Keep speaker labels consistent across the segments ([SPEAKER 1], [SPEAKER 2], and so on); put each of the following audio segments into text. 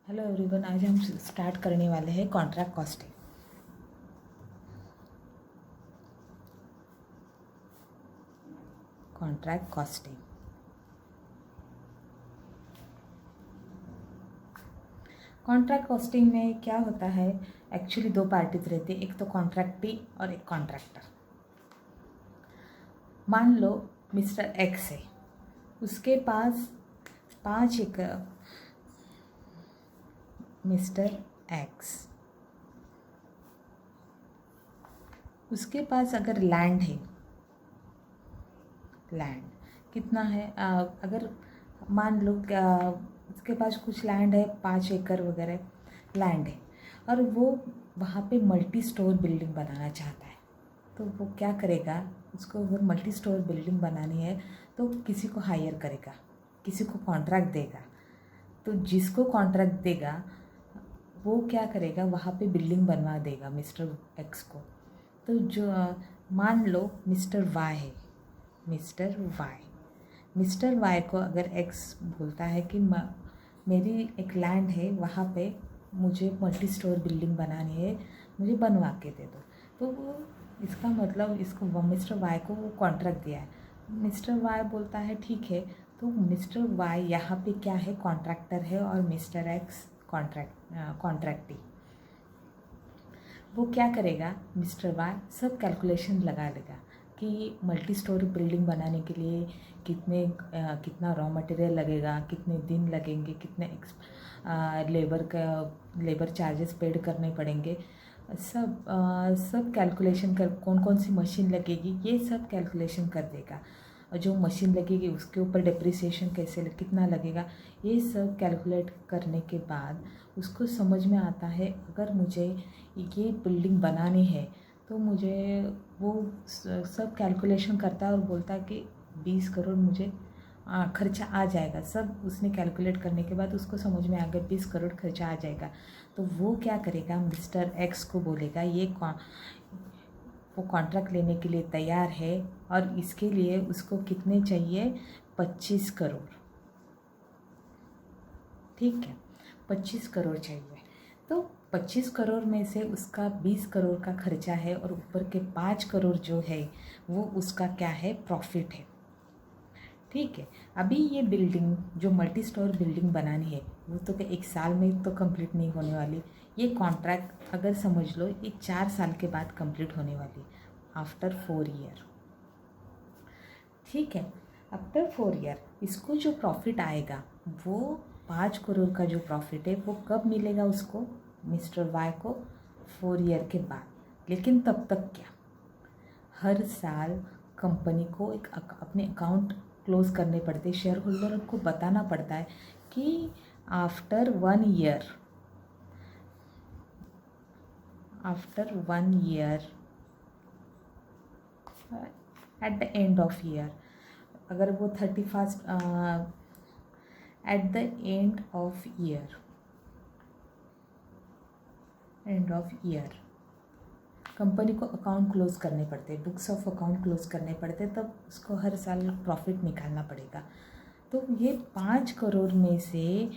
[SPEAKER 1] Hello everyone, आज हम start करने वाले हैं contract costing. Contract costing contract costing में क्या होता है? एक्चुअली दो पार्टीज रहती है, एक तो कॉन्ट्रैक्टी और एक कॉन्ट्रैक्टर। मान लो मिस्टर एक्स है, उसके पास 5 एकड़। मिस्टर एक्स, उसके पास अगर लैंड है, लैंड कितना है? अगर मान लो उसके पास कुछ लैंड है, 5 एकड़ वगैरह लैंड है, और वो वहाँ पे मल्टी स्टोर बिल्डिंग बनाना चाहता है। तो वो क्या करेगा? उसको अगर मल्टी स्टोर बिल्डिंग बनानी है तो किसी को हायर करेगा, किसी को कॉन्ट्रैक्ट देगा। तो जिसको कॉन्ट्रैक्ट देगा वो क्या करेगा? वहाँ पे बिल्डिंग बनवा देगा मिस्टर एक्स को। तो जो मान लो मिस्टर वाई है, मिस्टर वाई को अगर एक्स बोलता है कि मेरी एक लैंड है, वहाँ पे मुझे मल्टी स्टोर बिल्डिंग बनानी है, मुझे बनवा के दे दो। तो वो इसका मतलब इसको मिस्टर वाई को वो कॉन्ट्रैक्ट दिया है। मिस्टर वाई बोलता है ठीक है। तो मिस्टर वाई यहाँ पे क्या है? कॉन्ट्रैक्टर है, और मिस्टर एक्स कॉन्ट्रैक्टी। वो क्या करेगा? मिस्टर वाई सब कैलकुलेशन लगा लेगा कि मल्टी स्टोरी बिल्डिंग बनाने के लिए कितना रॉ मटेरियल लगेगा, कितने दिन लगेंगे, कितने लेबर चार्जेस पेड करने पड़ेंगे, सब कैलकुलेशन कर, कौन कौन सी मशीन लगेगी, ये सब कैलकुलेशन कर देगा। और जो मशीन लगेगी उसके ऊपर डिप्रिसिएशन कितना लगेगा, ये सब कैलकुलेट करने के बाद उसको समझ में आता है अगर मुझे ये बिल्डिंग बनानी है तो मुझे वो सब कैलकुलेशन करता है और बोलता है कि 20 करोड़ मुझे खर्चा आ जाएगा। सब उसने कैलकुलेट करने के बाद उसको समझ में आ गया 20 करोड़ खर्चा आ जाएगा। तो वो क्या करेगा? मिस्टर एक्स को बोलेगा वो कॉन्ट्रैक्ट लेने के लिए तैयार है, और इसके लिए उसको कितने चाहिए? 25 करोड़। ठीक है, 25 करोड़ चाहिए। तो 25 करोड़ में से उसका 20 करोड़ का खर्चा है, और ऊपर के 5 करोड़ जो है वो उसका क्या है? प्रॉफिट है। ठीक है, अभी ये बिल्डिंग जो मल्टी स्टोर बिल्डिंग बनानी है वो तो क्या 1 साल में तो कंप्लीट नहीं होने वाली। ये कॉन्ट्रैक्ट अगर समझ लो ये 4 साल के बाद कंप्लीट होने वाली, आफ्टर 4 ईयर। ठीक है, आफ्टर 4 ईयर इसको जो प्रॉफिट आएगा वो 5 करोड़ का जो प्रॉफिट है वो कब मिलेगा उसको? मिस्टर वाई को 4 ईयर के बाद। लेकिन तब तक क्या? हर साल कंपनी को अपने अकाउंट क्लोज करने पड़ते, शेयर होल्डर को बताना पड़ता है कि after 1 year, at the end of year, अगर वो 31 at the end of year company को अकाउंट क्लोज करने पड़ते, बुक्स ऑफ अकाउंट क्लोज करने पड़ते, तब उसको हर साल प्रॉफिट निकालना पड़ेगा। तो ये 5 करोड़ में से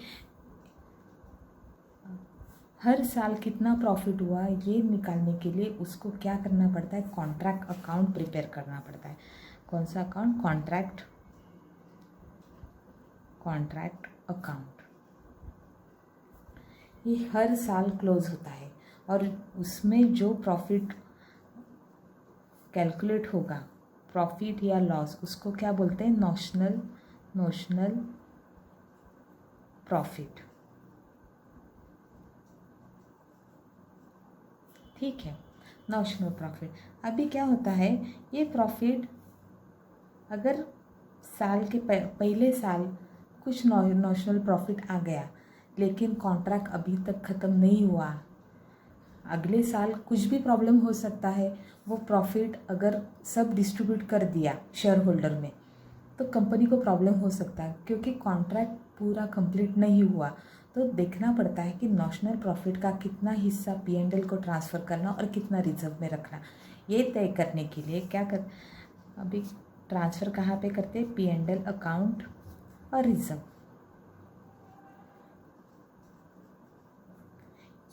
[SPEAKER 1] हर साल कितना प्रॉफिट हुआ ये निकालने के लिए उसको क्या करना पड़ता है? कॉन्ट्रैक्ट अकाउंट प्रिपेयर करना पड़ता है। कौन सा अकाउंट? Contract account. ये हर साल क्लोज होता है, और उसमें जो प्रॉफिट कैलकुलेट होगा, प्रॉफिट या लॉस, उसको क्या बोलते हैं? Notional profit. ठीक है, नोशनल प्रॉफिट। अभी क्या होता है, ये प्रॉफिट अगर साल के पहले साल कुछ नोशनल प्रॉफिट आ गया, लेकिन कॉन्ट्रैक्ट अभी तक ख़त्म नहीं हुआ, अगले साल कुछ भी प्रॉब्लम हो सकता है। वो प्रॉफिट अगर सब डिस्ट्रीब्यूट कर दिया शेयर होल्डर में तो कंपनी को प्रॉब्लम हो सकता है, क्योंकि कॉन्ट्रैक्ट पूरा कंप्लीट नहीं हुआ। तो देखना पड़ता है कि नॉशनल प्रॉफिट का कितना हिस्सा P&L को ट्रांसफ़र करना और कितना रिजर्व में रखना। ये तय करने के लिए अभी ट्रांसफ़र कहाँ पे करते हैं? P&L अकाउंट और रिजर्व।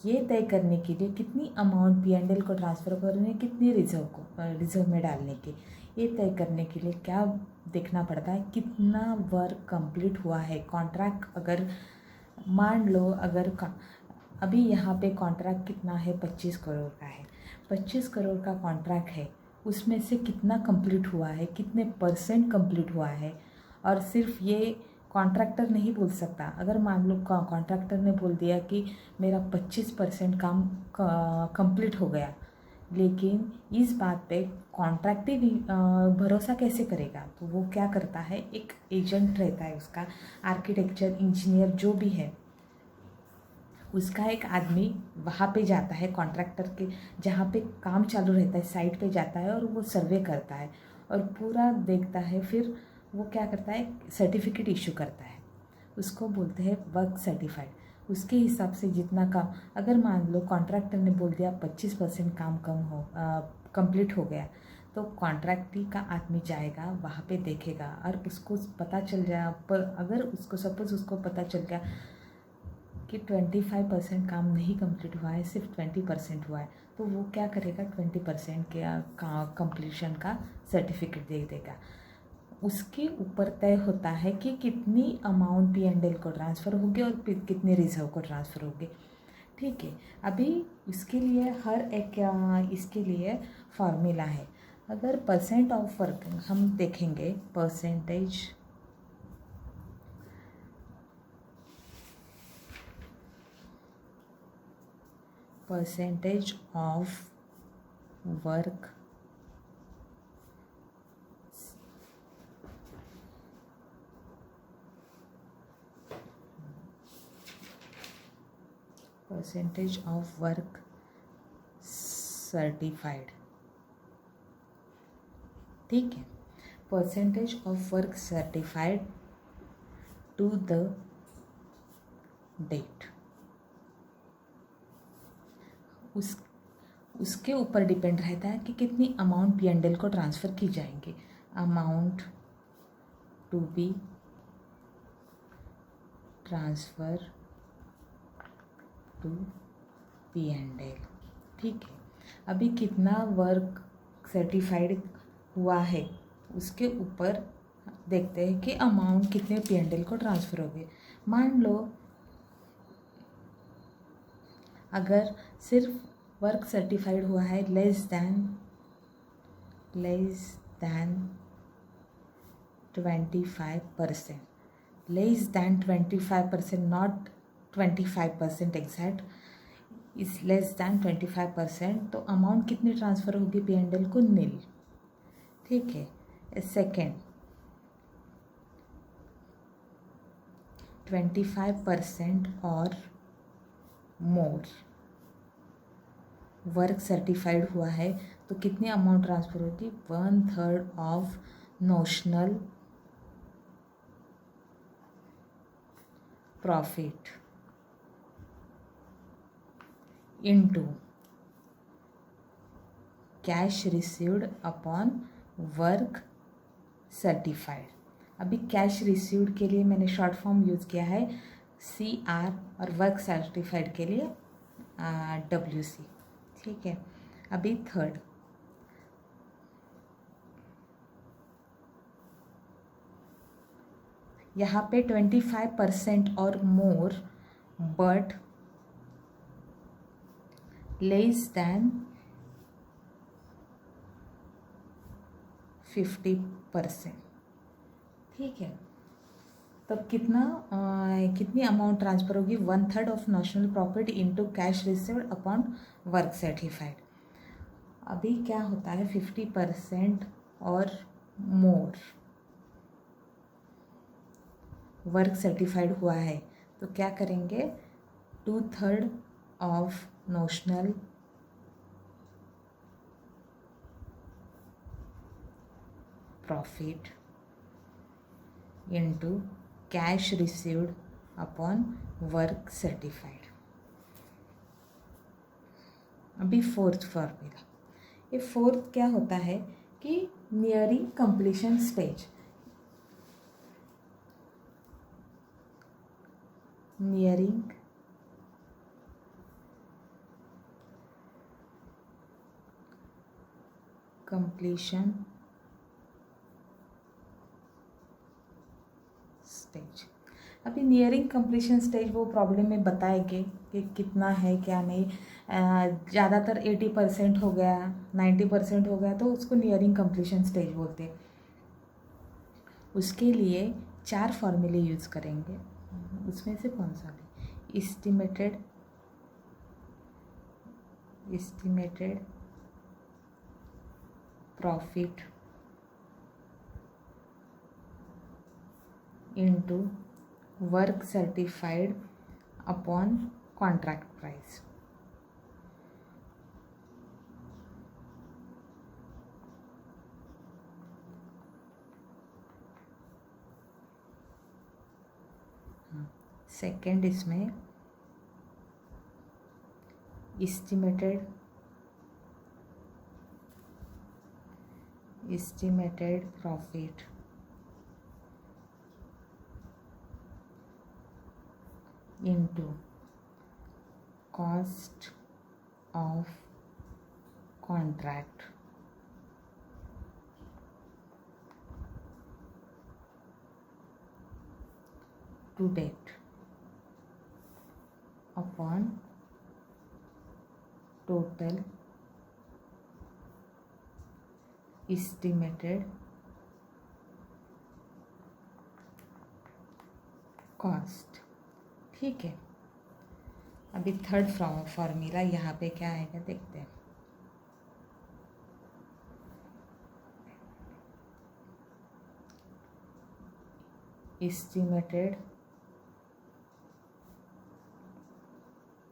[SPEAKER 1] ये तय करने के लिए कितनी अमाउंट P&L को ट्रांसफ़र करने, कितनी रिजर्व में डालने की, ये तय करने के लिए क्या देखना पड़ता है, कितना वर्क कंप्लीट हुआ है। कॉन्ट्रैक्ट अगर मान लो अभी यहाँ पे कॉन्ट्रैक्ट कितना है, 25 करोड़ का है, 25 करोड़ का कॉन्ट्रैक्ट है, उसमें से कितना कंप्लीट हुआ है, कितने % कंप्लीट हुआ है। और सिर्फ ये कॉन्ट्रैक्टर नहीं बोल सकता। अगर मान लो कॉन्ट्रैक्टर ने बोल दिया कि मेरा 25% काम कंप्लीट हो गया, लेकिन इस बात पे कॉन्ट्रैक्ट ही भरोसा कैसे करेगा। तो वो क्या करता है, एक एजेंट रहता है उसका, आर्किटेक्चर इंजीनियर जो भी है, उसका एक आदमी वहाँ पे जाता है, कॉन्ट्रैक्टर के जहाँ पे काम चालू रहता है साइट पे जाता है और वो सर्वे करता है और पूरा देखता है। फिर वो क्या करता है, सर्टिफिकेट इशू करता है, उसको बोलते हैं वर्क सर्टिफाइड। उसके हिसाब से जितना काम, अगर मान लो कॉन्ट्रैक्टर ने बोल दिया 25% काम कंप्लीट हो गया, तो कॉन्ट्रैक्टी का आदमी जाएगा वहाँ पे देखेगा और उसको पता चल जाए, पर अगर उसको सपोज़ उसको पता चल गया कि 25% काम नहीं कंप्लीट हुआ है, सिर्फ 20% हुआ है, तो वो क्या करेगा, 20% के कंप्लीशन का सर्टिफिकेट दे देगा। उसके ऊपर तय होता है कि कितनी अमाउंट P&L को ट्रांसफ़र होगी और कितनी रिजर्व को ट्रांसफ़र होगी। ठीक है, अभी इसके लिए इसके लिए फार्मूला है। अगर परसेंट ऑफ वर्क हम देखेंगे, परसेंटेज ऑफ वर्क सर्टिफाइड, ठीक है, percentage of work certified to the date, उसके ऊपर डिपेंड रहता है कि कितनी अमाउंट P&L को ट्रांसफ़र की जाएंगी। Amount to be transfer to P&L, ठीक है। अभी कितना वर्क सर्टिफाइड हुआ है उसके ऊपर देखते हैं कि अमाउंट कितने P&L को ट्रांसफ़र हो गए। मान लो अगर सिर्फ वर्क सर्टिफाइड हुआ है less than 25%, less than 25%, not 25% exact, इस लेस दैन 25%, तो अमाउंट कितनी ट्रांसफ़र होगी P&L को, नील, ठीक है। सेकेंड, 25% और मोर वर्क सर्टिफाइड हुआ है तो कितनी अमाउंट ट्रांसफ़र होगी, 1/3 of notional profit into cash received upon work certified. अभी कैश रिसीव्ड के लिए मैंने शॉर्ट फॉर्म यूज़ किया है CR और वर्क सर्टिफाइड के लिए WC, ठीक है। अभी थर्ड, यहाँ पे 25% और मोर बट लेस दैन 50%, ठीक है। तब कितनी अमाउंट ट्रांसफ़र होगी, 1/3 of national profit into cash received upon work certified. अभी क्या होता है, 50% और मोर वर्क सर्टिफाइड हुआ है तो क्या करेंगे, 2/3 of notional profit into cash received upon work certified. अभी फोर्थ फॉर्मूला, ये फोर्थ क्या होता है कि nearing completion stage, nearing completion stage. अभी नियरिंग कंप्लीशन स्टेज वो प्रॉब्लम में बताएंगे कि कितना है क्या नहीं। ज़्यादातर 80% हो गया, 90% हो गया तो उसको नियरिंग कंप्लीशन स्टेज बोलते हैं। उसके लिए 4 फॉर्मूले यूज़ करेंगे। उसमें से कौन सा भी? Estimated profit into work certified upon contract price. Second इसमें estimated profit into cost of contract to date upon total estimated cost. ठीक है। अभी थर्ड फॉर्मूला यहाँ पे क्या आएगा देखते हैं। Estimated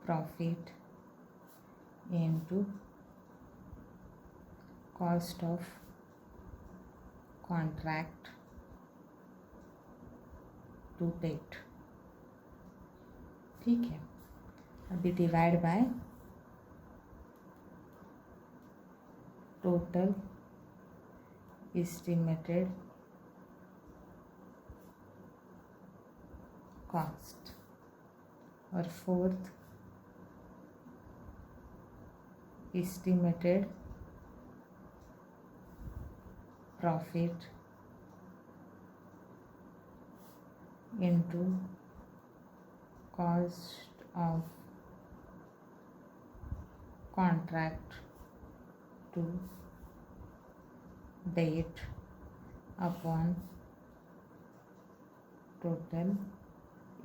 [SPEAKER 1] profit into cost of contract to date. ठीक है। अभी divide by total estimated cost. और fourth estimated profit into cost of contract to date upon total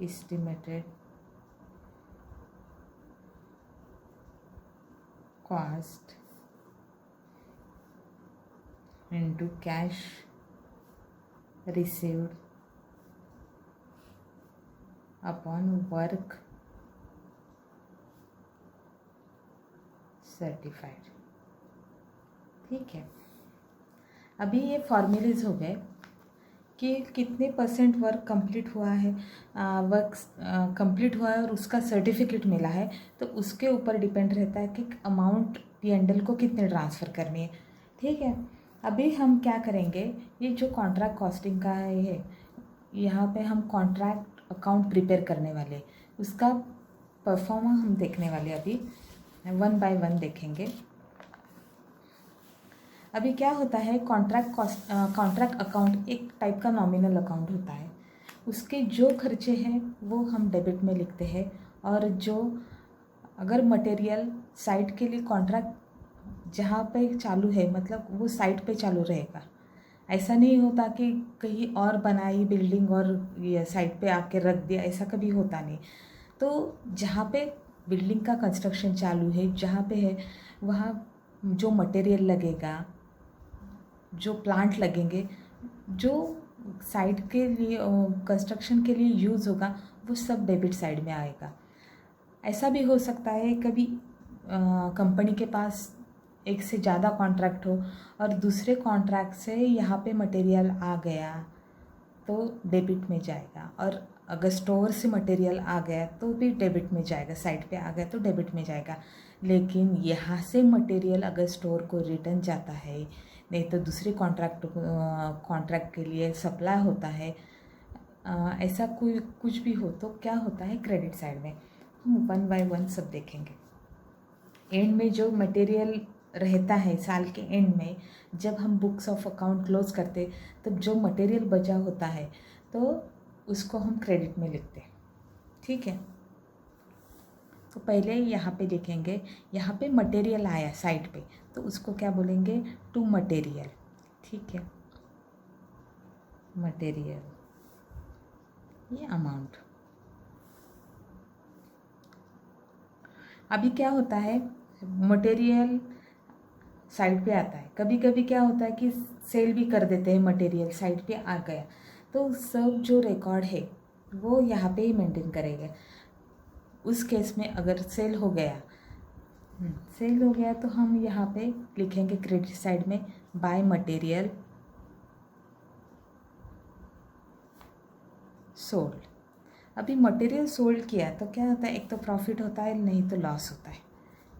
[SPEAKER 1] estimated cost into cash received upon work certified। ठीक है। अभी ये formulas हो गए कि कितने परसेंट वर्क कंप्लीट हुआ है, वर्क कंप्लीट हुआ है और उसका सर्टिफिकेट मिला है, तो उसके ऊपर डिपेंड रहता है कि अमाउंट P&L को कितने ट्रांसफ़र करनी है। ठीक है। अभी हम क्या करेंगे, ये जो कॉन्ट्रैक्ट कॉस्टिंग का है ये यहाँ पे हम कॉन्ट्रैक्ट अकाउंट प्रिपेयर करने वाले, उसका परफॉर्मेंस हम देखने वाले। अभी 1 बाय 1 देखेंगे। अभी क्या होता है, कॉन्ट्रैक्ट अकाउंट एक टाइप का नॉमिनल अकाउंट होता है। उसके जो खर्चे हैं वो हम डेबिट में लिखते हैं, और जो अगर मटेरियल साइट के लिए कॉन्ट्रैक्ट जहाँ पे चालू है मतलब वो साइट पे चालू रहेगा। ऐसा नहीं होता कि कहीं और बनाई बिल्डिंग और ये साइट पे आके रख दिया, ऐसा कभी होता नहीं। तो जहाँ पे बिल्डिंग का कंस्ट्रक्शन चालू है, जहाँ पे है, वहाँ जो मटेरियल लगेगा, जो प्लांट लगेंगे, जो साइट के लिए कंस्ट्रक्शन के लिए यूज़ होगा, वो सब डेबिट साइड में आएगा। ऐसा भी हो सकता है कभी कंपनी के पास एक से ज़्यादा कॉन्ट्रैक्ट हो और दूसरे कॉन्ट्रैक्ट से यहाँ पे मटेरियल आ गया तो डेबिट में जाएगा, और अगर स्टोर से मटेरियल आ गया तो भी डेबिट में जाएगा, साइट पे आ गया तो डेबिट में जाएगा। लेकिन यहाँ से मटेरियल अगर स्टोर को रिटर्न जाता है, नहीं तो दूसरे कॉन्ट्रैक्ट के लिए सप्लाई होता है, ऐसा कोई कुछ भी हो तो क्या होता है क्रेडिट साइड में। हम 1 बाय 1 सब देखेंगे। एंड में जो मटेरियल रहता है साल के एंड में, जब हम बुक्स ऑफ अकाउंट क्लोज करते, तब जो मटेरियल बचा होता है तो उसको हम क्रेडिट में लिखते हैं। ठीक है, तो पहले यहाँ पे लिखेंगे, यहाँ पे मटेरियल आया साइड पे, तो उसको क्या बोलेंगे, टू मटेरियल। ठीक है, मटेरियल, ये अमाउंट। अभी क्या होता है, मटेरियल साइड पे आता है, कभी कभी क्या होता है कि सेल भी कर देते हैं, मटेरियल साइड पे आ गया, तो सब जो रिकॉर्ड है वो यहाँ पे ही मेंटेन करेंगे। उस केस में अगर सेल हो गया, सेल हो गया तो हम यहाँ पे लिखेंगे क्रेडिट साइड में बाय मटेरियल सोल्ड। अभी मटेरियल सोल्ड किया तो क्या होता है, एक तो प्रॉफिट होता है, नहीं तो लॉस होता है।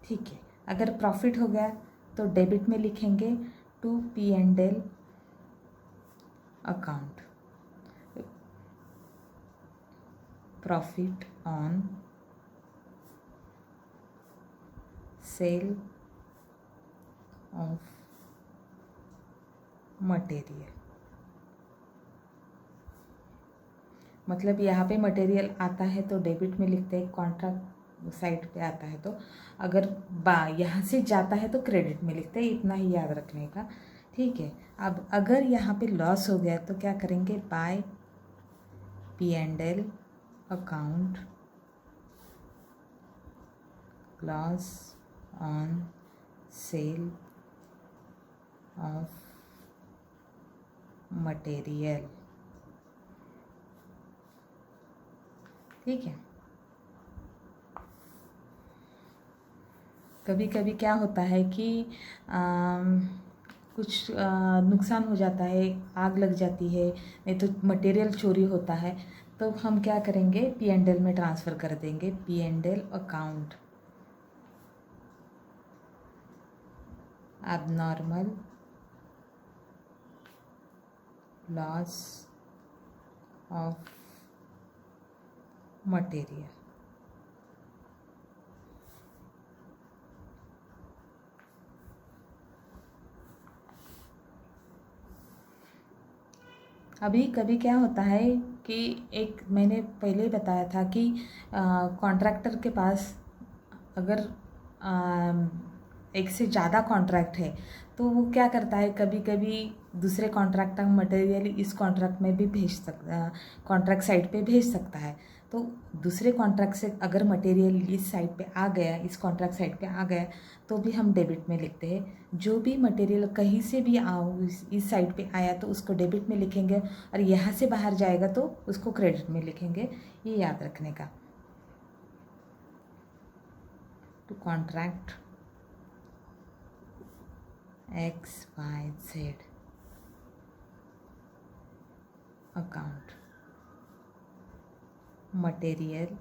[SPEAKER 1] ठीक है, अगर प्रॉफिट हो गया तो डेबिट में लिखेंगे to P&L account, profit on sale of material. मतलब यहाँ पे मटेरियल आता है तो डेबिट में लिखते हैं, कॉन्ट्रैक्ट साइड पे आता है तो, अगर यहाँ से जाता है तो क्रेडिट में लिखते हैं, इतना ही याद रखने का। ठीक है, अब अगर यहाँ पे लॉस हो गया तो क्या करेंगे, by P&L account loss on sale of material. ठीक है, कभी कभी क्या होता है कि कुछ नुकसान हो जाता है, आग लग जाती है, नहीं तो मटेरियल चोरी होता है, तो हम क्या करेंगे, P&L में ट्रांसफ़र कर देंगे, P&L account abnormal loss of material। अभी कभी क्या होता है कि एक मैंने पहले ही बताया था कि कॉन्ट्रैक्टर के पास अगर एक से ज़्यादा कॉन्ट्रैक्ट है तो वो क्या करता है, कभी कभी दूसरे कॉन्ट्रैक्ट का मटेरियल इस कॉन्ट्रैक्ट में भी भेज सकता, कॉन्ट्रैक्ट साइड पे भेज सकता है। तो दूसरे कॉन्ट्रैक्ट से अगर मटेरियल इस साइड पे आ गया, इस कॉन्ट्रैक्ट साइड पे आ गया, तो भी हम डेबिट में लिखते हैं। जो भी मटेरियल कहीं से भी आओ इस साइड पे आया तो उसको डेबिट में लिखेंगे, और यहाँ से बाहर जाएगा तो उसको क्रेडिट में लिखेंगे, ये याद रखने का। To contract XYZ account material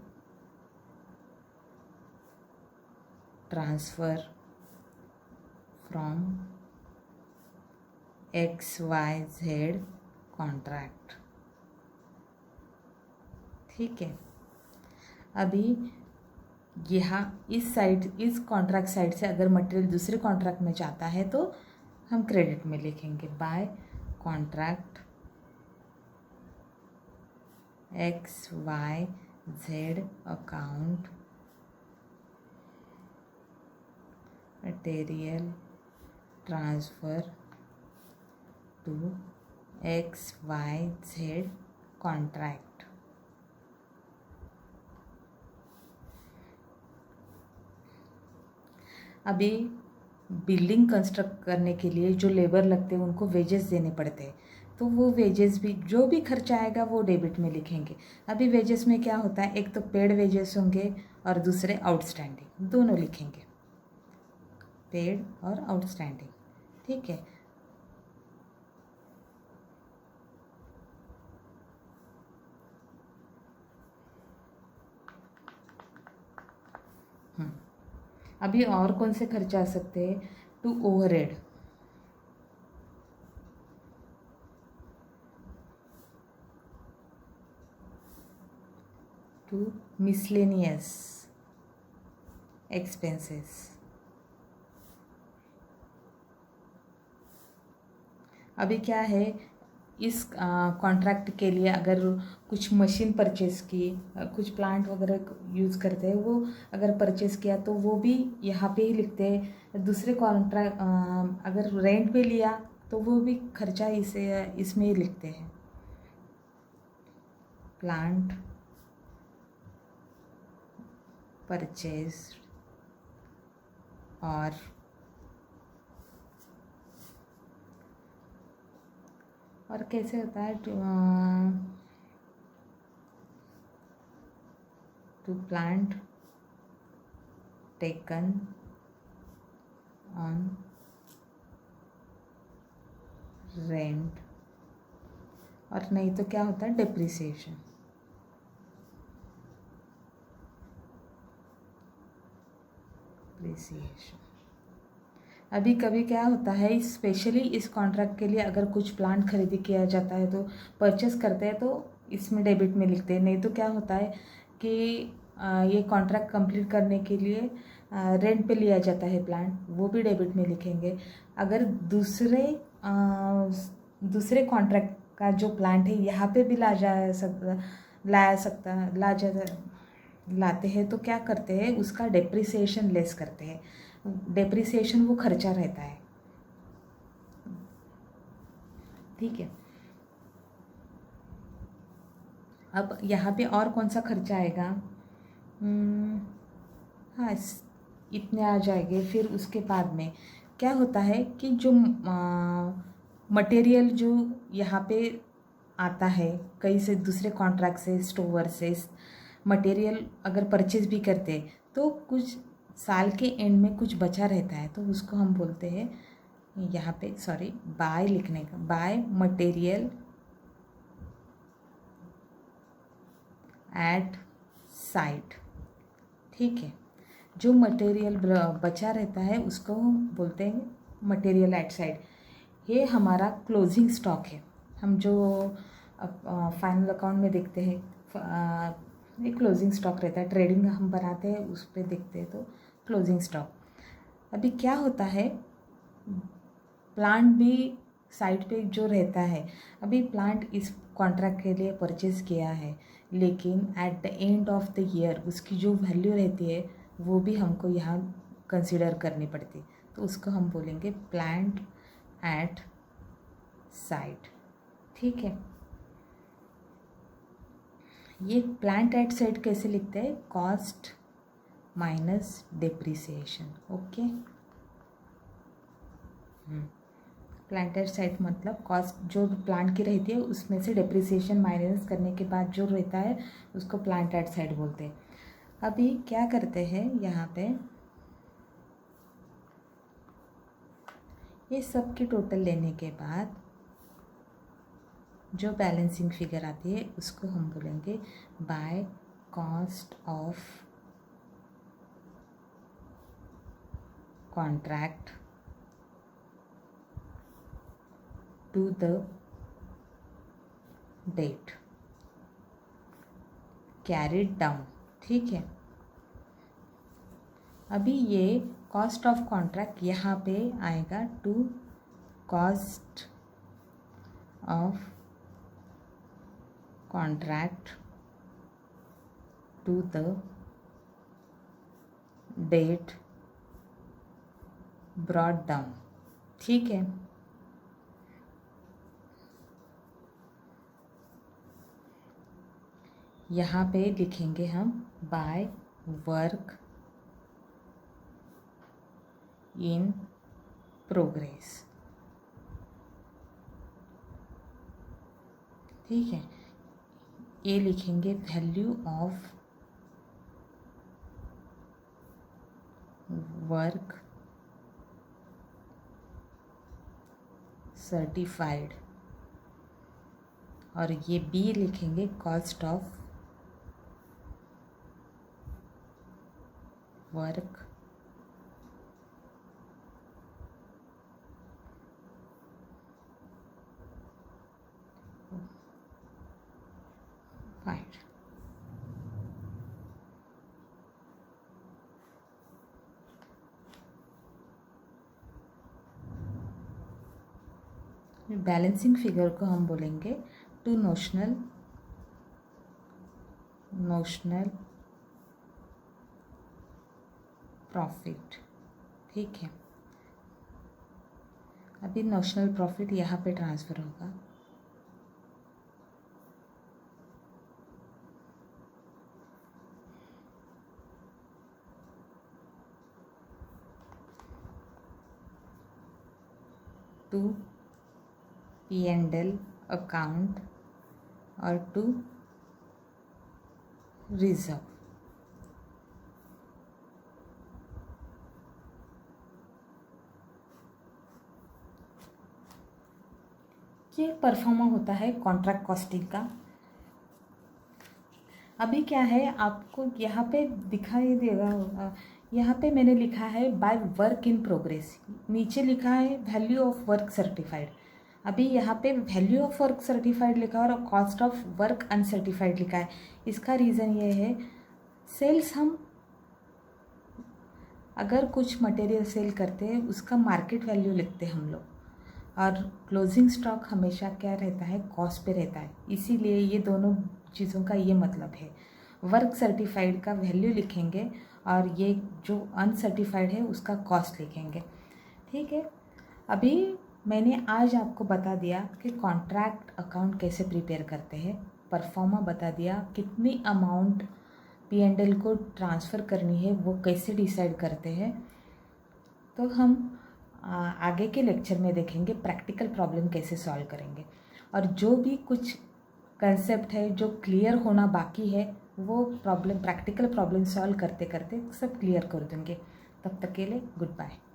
[SPEAKER 1] transfer from XYZ contract. ठीक है, अभी यहाँ इस साइड, इस कॉन्ट्रैक्ट साइड से अगर मटेरियल दूसरे कॉन्ट्रैक्ट में जाता है तो हम क्रेडिट में लिखेंगे, by contract XYZ account material transfer to XYZ contract. अभी बिल्डिंग कंस्ट्रक्ट करने के लिए जो लेबर लगते हैं उनको वेजेस देने पड़ते हैं, तो वो वेजेस भी, जो भी खर्चा आएगा वो डेबिट में लिखेंगे। अभी वेजेस में क्या होता है, एक तो पेड वेजेस होंगे और दूसरे आउटस्टैंडिंग, दोनों लिखेंगे, पेड और आउटस्टैंडिंग। ठीक है, अभी और कौन से खर्चे आ सकते हैं, to overhead, to miscellaneous expenses, अभी क्या है, इस कॉन्ट्रैक्ट के लिए अगर कुछ मशीन परचेज़ की, कुछ प्लांट वगैरह यूज़ करते हैं, वो अगर परचेज़ किया तो वो भी यहाँ पे ही लिखते हैं। दूसरे कॉन्ट्रैक्ट अगर रेंट पे लिया तो वो भी खर्चा इसमें ही लिखते हैं। प्लांट परचेज और कैसे होता है, to plant taken on rent, और नहीं तो क्या होता है, डेप्रिसिएशन। अभी कभी क्या होता है, स्पेशली इस कॉन्ट्रैक्ट के लिए अगर कुछ प्लांट खरीदी किया जाता है तो परचेस करते हैं तो इसमें डेबिट में लिखते हैं। नहीं तो क्या होता है कि ये कॉन्ट्रैक्ट कंप्लीट करने के लिए रेंट पे लिया जाता है प्लांट, वो भी डेबिट में लिखेंगे। अगर दूसरे कॉन्ट्रैक्ट का जो प्लांट है यहाँ पे भी लाते हैं तो क्या करते हैं, उसका डेप्रिसिएशन लेस करते हैं। डेप्रिसिएशन वो खर्चा रहता है, ठीक है। अब यहाँ पे और कौन सा खर्चा आएगा, हाँ इतने आ जाएंगे। फिर उसके बाद में क्या होता है कि जो मटेरियल जो यहाँ पे आता है कहीं से, दूसरे कॉन्ट्रैक्ट से, स्टोर से मटेरियल अगर परचेज भी करते हैं तो कुछ साल के एंड में कुछ बचा रहता है, तो उसको हम बोलते हैं यहाँ पे, सॉरी बाय लिखने का, बाय मटेरियल एट साइट, ठीक है। जो मटेरियल बचा रहता है उसको हम बोलते हैं मटेरियल एट साइट। ये हमारा क्लोजिंग स्टॉक है। हम जो फाइनल अकाउंट में देखते हैं, ये क्लोजिंग स्टॉक रहता है। ट्रेडिंग हम बनाते हैं उस पर देखते हैं तो क्लोजिंग स्टॉक। अभी क्या होता है, प्लांट भी साइट पे जो रहता है, अभी प्लांट इस कॉन्ट्रैक्ट के लिए परचेज़ किया है, लेकिन at the end of the year उसकी जो वैल्यू रहती है वो भी हमको यहाँ कंसिडर करनी पड़ती, तो उसको हम बोलेंगे प्लांट एट साइट, ठीक है। ये प्लांट एट साइट कैसे लिखते हैं, cost minus depreciation, okay. Plant at site मतलब कॉस्ट जो प्लांट की रहती है उसमें से डेप्रिसिएशन माइनस करने के बाद जो रहता है उसको प्लांट एट साइट बोलते हैं। अभी क्या करते हैं, यहाँ पे ये सब की टोटल लेने के बाद जो बैलेंसिंग फिगर आती है उसको हम बोलेंगे by cost of contract to the date carried down, ठीक है। अभी ये कॉस्ट ऑफ कॉन्ट्रैक्ट यहाँ पे आएगा to cost of contract to the date brought down, ठीक है। यहाँ पे लिखेंगे हम बाय वर्क इन प्रोग्रेस, ठीक है। ये लिखेंगे वैल्यू ऑफ वर्क सर्टिफाइड, और ये बी लिखेंगे cost of work FIDE. Balancing figure को हम बोलेंगे टू नोशनल प्रॉफिट। ठीक है, अभी नोशनल प्रॉफिट यहाँ पे ट्रांसफ़र होगा। टू P&L अकाउंट और टू रिजर्व। ये परफॉर्मा होता है कॉन्ट्रैक्ट कॉस्टिंग का। अभी क्या है, आपको यहाँ पे दिखाई देगा, यहाँ पे मैंने लिखा है बाय वर्क इन प्रोग्रेस, नीचे लिखा है वैल्यू ऑफ वर्क सर्टिफाइड। अभी यहाँ पे वैल्यू ऑफ वर्क सर्टिफाइड लिखा है और कॉस्ट ऑफ वर्क अनसर्टिफाइड लिखा है। इसका रीज़न ये है, सेल्स हम अगर कुछ मटेरियल सेल करते हैं उसका मार्केट वैल्यू लिखते हैं हम लोग, और क्लोजिंग स्टॉक हमेशा क्या रहता है, कॉस्ट पे रहता है। इसीलिए ये दोनों चीज़ों का ये मतलब है, वर्क सर्टिफाइड का वैल्यू लिखेंगे और ये जो अनसर्टिफाइड है उसका कॉस्ट लिखेंगे। ठीक है, अभी मैंने आज आपको बता दिया कि कॉन्ट्रैक्ट अकाउंट कैसे प्रिपेयर करते हैं, परफॉर्मा बता दिया, कितनी अमाउंट P&L को ट्रांसफ़र करनी है वो कैसे डिसाइड करते हैं। तो हम आगे के लेक्चर में देखेंगे प्रैक्टिकल प्रॉब्लम कैसे सॉल्व करेंगे, और जो भी कुछ कंसेप्ट है जो क्लियर होना बाकी है वो प्रैक्टिकल प्रॉब्लम सॉल्व करते करते सब क्लियर कर देंगे। तब तक के लिए गुड बाय।